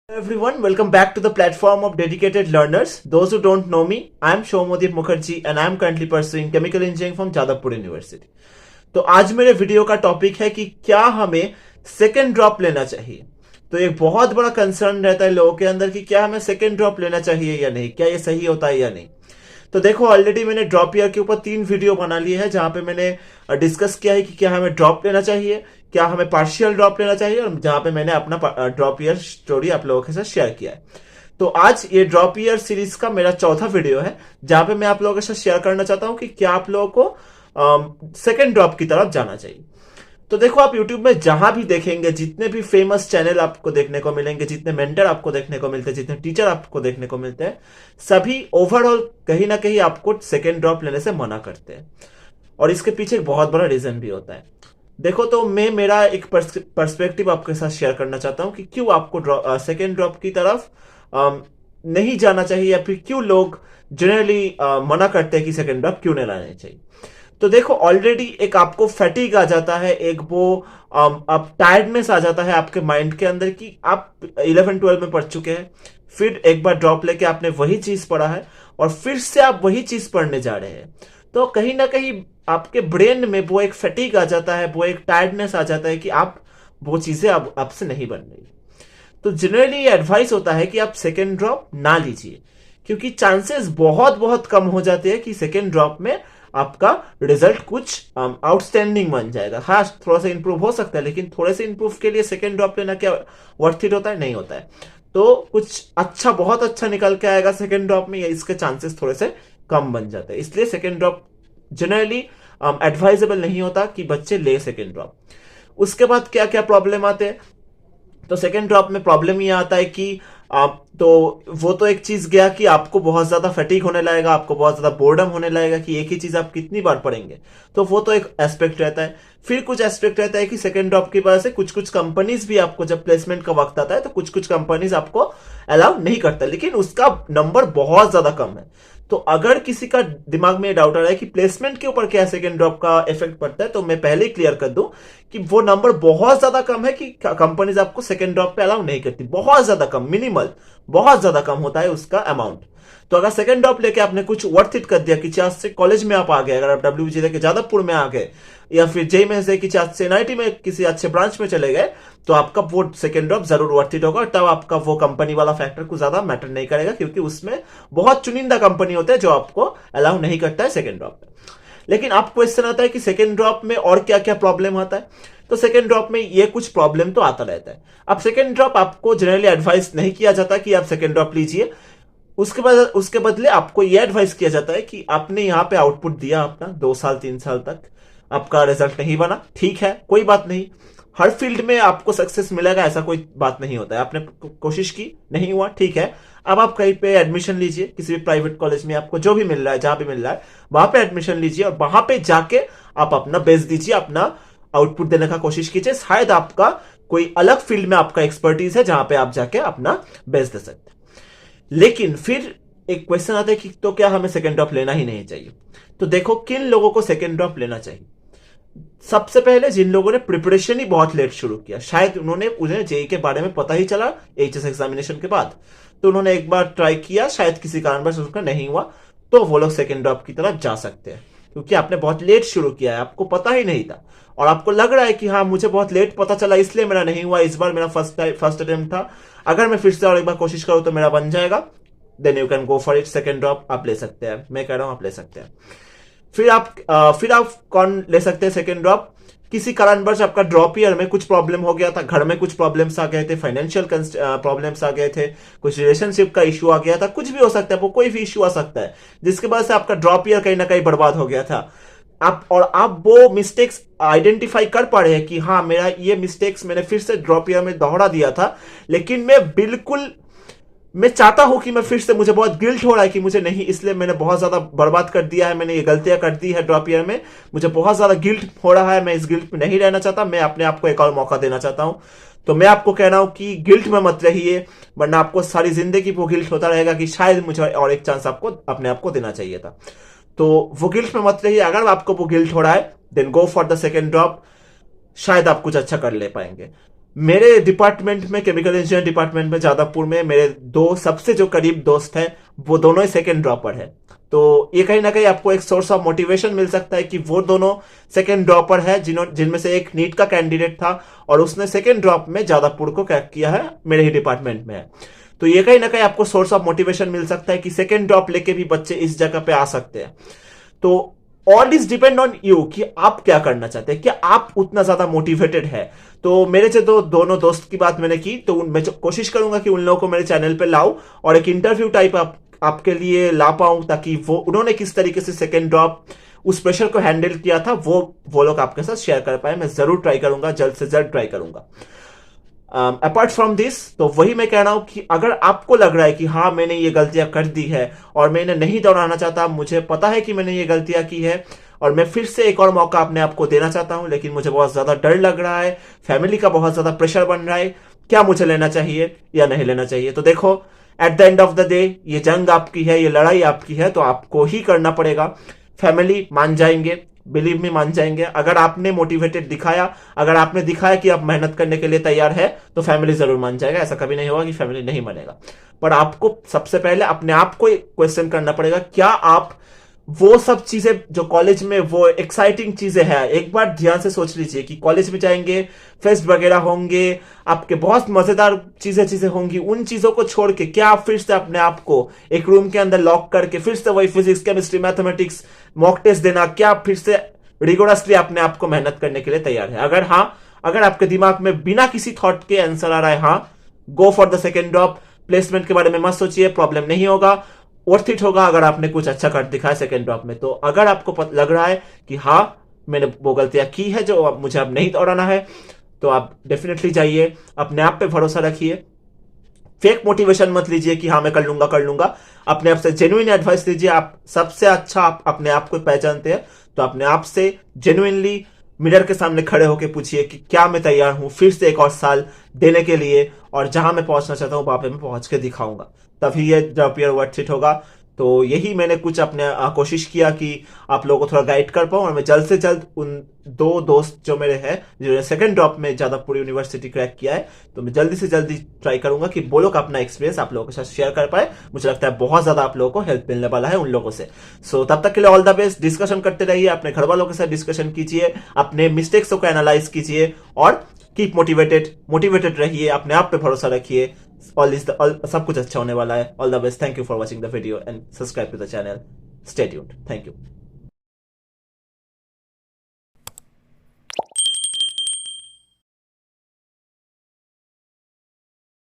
Everyone, welcome back to the platform of dedicated learners. Those who don't know me, I am Shomodip Mukherjee and I am currently pursuing chemical engineering from Jadavpur University. तो आज मेरे video का topic है कि क्या हमें second drop लेना चाहिए। तो एक बहुत बड़ा कंसर्न रहता है लोगों के अंदर कि क्या हमें सेकेंड ड्रॉप लेना चाहिए या नहीं, क्या ये सही होता है या नहीं। तो देखो, ऑलरेडी मैंने ड्रॉप ईयर के ऊपर 3 वीडियो बना लिए हैं जहां पे मैंने डिस्कस किया है कि क्या हमें ड्रॉप लेना चाहिए, क्या हमें पार्शियल ड्रॉप लेना चाहिए, और जहां पे मैंने अपना ड्रॉप ईयर स्टोरी आप लोगों के साथ शेयर किया है। तो आज ये ड्रॉप ईयर सीरीज का मेरा चौथा वीडियो है जहां पे मैं आप लोगों के साथ शेयर करना चाहता हूं कि क्या आप लोगों को सेकेंड ड्रॉप की तरफ जाना चाहिए। तो देखो, आप YouTube में जहां भी देखेंगे, जितने भी फेमस चैनल आपको देखने को मिलेंगे, जितने मेंटर आपको देखने को मिलते हैं, जितने टीचर आपको देखने को मिलते हैं, सभी ओवरऑल कहीं ना कहीं आपको सेकेंड ड्रॉप लेने से मना करते हैं। और इसके पीछे एक बहुत बड़ा रीजन भी होता है। देखो, तो मैं मेरा एक पर्सपेक्टिव आपके साथ शेयर करना चाहता हूं कि क्यों आपको सेकेंड ड्रॉप की तरफ नहीं जाना चाहिए, या फिर क्यों लोग जनरली मना करते हैं कि सेकेंड ड्रॉप क्यों नहीं लाना चाहिए। तो देखो, ऑलरेडी एक आपको फैटिग आ जाता है, एक वो आप टायर्डनेस आ जाता है आपके माइंड के अंदर कि आप 11-12 में पढ़ चुके हैं, फिर एक बार ड्रॉप लेके आपने वही चीज पढ़ा है और फिर से आप वही चीज पढ़ने जा रहे हैं। तो कहीं ना कहीं आपके ब्रेन में वो एक फैटिग आ जाता है, वो एक टायर्डनेस आ जाता है कि आप वो चीजें अब आपसे नहीं बन रही। तो जनरली ये एडवाइस होता है कि आप सेकेंड ड्रॉप ना लीजिए, क्योंकि चांसेस बहुत बहुत कम हो जाते हैं कि सेकेंड ड्रॉप में आपका रिजल्ट कुछ आउटस्टैंडिंग बन जाएगा। हाँ, थोड़ा सा इंप्रूव हो सकता है, लेकिन थोड़े से इंप्रूव के लिए सेकेंड ड्रॉप लेना क्या वर्थ इट होता है? नहीं होता है। तो कुछ अच्छा, बहुत अच्छा निकल के आएगा सेकेंड ड्रॉप में, या इसके चांसेस थोड़े से कम बन जाते हैं। इसलिए सेकेंड ड्रॉप जनरली एडवाइजेबल नहीं होता कि बच्चे ले सेकेंड ड्रॉप। उसके बाद क्या क्या प्रॉब्लम आते हैं? तो सेकेंड ड्रॉप में प्रॉब्लम ये आता है कि आप तो वो तो एक चीज गया कि आपको बहुत ज्यादा फटीग होने लगेगा, आपको बहुत ज्यादा बोर्डम होने लगेगा कि एक ही चीज आप कितनी बार पढ़ेंगे। तो वो तो एक एस्पेक्ट रहता है। फिर कुछ एस्पेक्ट रहता है कि सेकेंड ड्रॉप की वजह से कुछ कुछ कंपनीज भी आपको, जब प्लेसमेंट का वक्त आता है तो कुछ कुछ कंपनीज आपको अलाउ नहीं करता, लेकिन उसका नंबर बहुत ज्यादा कम है। तो अगर किसी का दिमाग में डाउट आ रहा है कि प्लेसमेंट के ऊपर क्या सेकेंड ड्रॉप का इफेक्ट पड़ता है, तो मैं पहले ही क्लियर कर दूं कि वो नंबर बहुत ज्यादा कम है कि कंपनीज आपको सेकेंड ड्रॉप पे अलाउ नहीं करती। बहुत ज्यादा कम, मिनिमल, बहुत ज्यादा कम होता है उसका अमाउंट। तो अगर सेकेंड ड्रॉप लेके आपने कुछ वर्थ इट कर दिया कि चार से कॉलेज में आप आ गए, अगर आप WBG लेके जादवपुर में आ गए, या फिर जेई में से कि चार से NIT में किसी अच्छे ब्रांच में चले गए, तो आपका वो सेकेंड ड्रॉप जरूर वर्थ इट होगा। तब आपका वो कंपनी वाला फैक्टर कुछ ज्यादा मैटर नहीं करेगा, क्योंकि उसमें बहुत चुनिंदा कंपनी होते हैं जो आपको अलाउ नहीं करता है सेकेंड ड्रॉप में। लेकिन आप क्वेश्चन आता है कि सेकेंड ड्रॉप में और क्या क्या प्रॉब्लम आता है। तो सेकेंड ड्रॉप में ये कुछ प्रॉब्लम तो आता रहता है। अब सेकेंड ड्रॉप आपको जनरली एडवाइस नहीं किया जाता कि आप सेकेंड ड्रॉप लीजिए। उसके बदले आपको यह एडवाइस किया जाता है कि आपने यहां पे आउटपुट दिया अपना 2 साल 3 साल तक, आपका रिजल्ट नहीं बना, ठीक है, कोई बात नहीं। हर फील्ड में आपको सक्सेस मिलेगा ऐसा कोई बात नहीं होता है। आपने कोशिश की, नहीं हुआ, ठीक है। अब आप कहीं पे एडमिशन लीजिए, किसी भी प्राइवेट कॉलेज में, आपको जो भी मिल रहा है, जहां भी मिल रहा है वहां पे एडमिशन लीजिए, और वहां पे जाके आप अपना बेस्ट दीजिए, अपना आउटपुट देने का कोशिश कीजिए। शायद आपका कोई अलग फील्ड में आपका एक्सपर्टीज है जहां पे आप जाके अपना बेस्ट दे सकते हैं। लेकिन फिर एक क्वेश्चन आता है कि तो क्या हमें सेकेंड ड्रॉप लेना ही नहीं चाहिए? तो देखो, किन लोगों को सेकेंड ड्रॉप लेना चाहिए। सबसे पहले जिन लोगों ने प्रिपरेशन ही बहुत लेट शुरू किया, शायद उन्हें जेई के बारे में पता ही चला HS एग्जामिनेशन के बाद, तो उन्होंने एक बार ट्राई किया, शायद किसी कारणवश उसका नहीं हुआ, तो वो लोग सेकेंड ड्रॉप की तरफ जा सकते हैं, क्योंकि आपने बहुत लेट शुरू किया है, आपको पता ही नहीं था, और आपको लग रहा है कि हाँ, मुझे बहुत लेट पता चला इसलिए मेरा नहीं हुआ, इस बार मेरा फर्स्ट अटेम्प्ट था, अगर मैं फिर से और एक बार कोशिश करूं तो मेरा बन जाएगा। Then you can go for it, second drop आप ले सकते हैं, मैं कह रहा हूं आप ले सकते हैं। फिर आप कौन ले सकते हैं सेकेंड ड्रॉप? किसी कारणवश आपका ड्रॉप ईयर में कुछ प्रॉब्लम हो गया था, घर में कुछ प्रॉब्लम्स आ गए थे, फाइनेंशियल प्रॉब्लम्स आ गए थे, कुछ रिलेशनशिप का इश्यू आ गया था, कुछ भी हो सकता है, वो कोई भी इश्यू आ सकता है जिसके वजह से आपका ड्रॉप ईयर कहीं ना कहीं बर्बाद हो गया था। आप वो मिस्टेक्स आइडेंटिफाई कर पा रहे हैं कि हाँ, मेरा ये मिस्टेक्स मैंने फिर से ड्रॉप ईयर में दोहरा दिया था, लेकिन मैं चाहता हूं कि मैं फिर से, मुझे बहुत गिल्ट हो रहा है कि मुझे नहीं, इसलिए मैंने बहुत ज्यादा बर्बाद कर दिया है, मैंने ये गलतियां कर दी है ड्रॉप ईयर में, मुझे बहुत ज्यादा गिल्ट हो रहा है, मैं इस गिल्ट में नहीं रहना चाहता, मैं अपने आप को एक और मौका देना चाहता हूं। तो मैं आपको कह रहा हूं कि गिल्ट में मत रहिए, वरना आपको सारी जिंदगी वो गिल्ट होता रहेगा कि शायद मुझे और एक चांस आपको अपने आप को देना चाहिए था। तो वो गिल्ट में मत रहिए। अगर आपको वो गिल्ट हो रहा है, then go for the second drop, शायद आप कुछ अच्छा कर ले पाएंगे। मेरे डिपार्टमेंट में, केमिकल इंजीनियर डिपार्टमेंट में जादवपुर में, मेरे दो सबसे जो करीब दोस्त हैं वो दोनों ही सेकेंड ड्रॉपर है। तो ये कहीं ना कहीं आपको एक सोर्स ऑफ मोटिवेशन मिल सकता है कि वो दोनों सेकेंड ड्रॉपर है, जिनमें से एक नीट का कैंडिडेट था और उसने सेकेंड ड्रॉप में जादवपुर को क्रैक किया है, मेरे ही डिपार्टमेंट में है। तो ये कहीं ना कहीं आपको सोर्स ऑफ मोटिवेशन मिल सकता है कि सेकेंड ड्रॉप लेके भी बच्चे इस जगह पे आ सकते हैं। तो all is depend on you कि आप क्या करना चाहते हैं, क्या आप उतना ज्यादा मोटिवेटेड है। तो मेरे से तो दोनों दोस्त की बात मैंने की, तो मैं कोशिश करूंगा कि उन लोगों को मेरे चैनल पे लाऊं और एक इंटरव्यू टाइप आपके लिए ला पाऊं, ताकि वो उन्होंने किस तरीके से सेकेंड ड्रॉप उस प्रेशर को हैंडल किया था वो लोग आपके साथ शेयर कर पाए। मैं जरूर ट्राई करूंगा, जल्द से जल्द ट्राई करूंगा। अपार्ट फ्रॉम दिस, तो वही मैं कह रहा हूं कि अगर आपको लग रहा है कि हाँ मैंने ये गलतियां कर दी है और मैं इन्हें नहीं दोहराना चाहता, मुझे पता है कि मैंने ये गलतियां की है और मैं फिर से एक और मौका अपने आप को देना चाहता हूं, लेकिन मुझे बहुत ज्यादा डर लग रहा है, फैमिली का बहुत ज्यादा प्रेशर बन रहा है, क्या मुझे लेना चाहिए या नहीं लेना चाहिए। तो देखो, at the end of the day ये जंग आपकी है, ये लड़ाई आपकी है, तो आपको ही करना पड़ेगा। फैमिली मान जाएंगे, बिलीव में मान जाएंगे। अगर आपने मोटिवेटेड दिखाया, अगर आपने दिखाया कि आप मेहनत करने के लिए तैयार है, तो फैमिली जरूर मान जाएगा। ऐसा कभी नहीं होगा कि फैमिली नहीं मानेगा। पर आपको सबसे पहले अपने आप को क्वेश्चन करना पड़ेगा, क्या आप वो सब चीजें जो कॉलेज में वो एक्साइटिंग चीजें हैं, एक बार ध्यान से सोच लीजिए कि कॉलेज में जाएंगे, फेस्ट वगैरह होंगे, आपके बहुत मजेदार चीजें होंगी, उन चीजों को छोड़ के क्या आप फिर से अपने आप को एक रूम के अंदर लॉक करके फिर से वही physics, chemistry, mathematics mock test देना, क्या आप फिर से रिगोरसली अपने आप को मेहनत करने के लिए तैयार है? अगर हाँ, अगर आपके दिमाग में बिना किसी थॉट के आंसर आ रहा है हाँ, गो for the second drop. Placement के बारे में मत सोचिए, प्रॉब्लम नहीं होगा, वर्थ इट होगा अगर आपने कुछ अच्छा कर दिखाया सेकेंड ड्रॉप में। तो अगर आपको लग रहा है कि हाँ मैंने वो गलतियां की है जो अब मुझे अब नहीं दोहराना है, तो आप डेफिनेटली जाइए, अपने आप पे भरोसा रखिए, फेक मोटिवेशन मत लीजिए कि हाँ मैं कर लूंगा। अपने आप से जेन्युइन एडवाइस लीजिए। आप सबसे अच्छा आप अपने आप को पहचानते हैं, तो अपने आप से जेन्युइनली मिरर के सामने खड़े होकर पूछिए कि क्या मैं तैयार हूं फिर से एक और साल देने के लिए, और जहां मैं पहुंचना चाहता हूं वहां पे मैं पहुंच के दिखाऊंगा, तभी ये ड्रॉप ईयर वर्थ इट होगा। तो यही मैंने कुछ अपने कोशिश किया कि आप लोगों को थोड़ा गाइड कर पाऊं, और मैं जल्द से जल्द उन दो दोस्त जो मेरे हैं जिन्होंने सेकंड ड्रॉप में जादवपुर यूनिवर्सिटी क्रैक किया है, तो मैं जल्दी से जल्दी ट्राई करूंगा कि वो लोग अपना एक्सपीरियंस आप लोगों के साथ शेयर कर पाए। मुझे लगता है बहुत ज्यादा आप लोगों को हेल्प मिलने वाला है उन लोगों से। सो तब तक के लिए ऑल द बेस्ट। डिस्कशन करते रहिए, अपने घर वालों के साथ डिस्कशन कीजिए, अपने मिस्टेक्स को एनालाइज कीजिए और कीप मोटिवेटेड रहिए, अपने आप पे भरोसा रखिए। सब कुछ अच्छा होने वाला है। All the best. Thank you for watching the video and subscribe to the channel. Stay tuned. Thank you.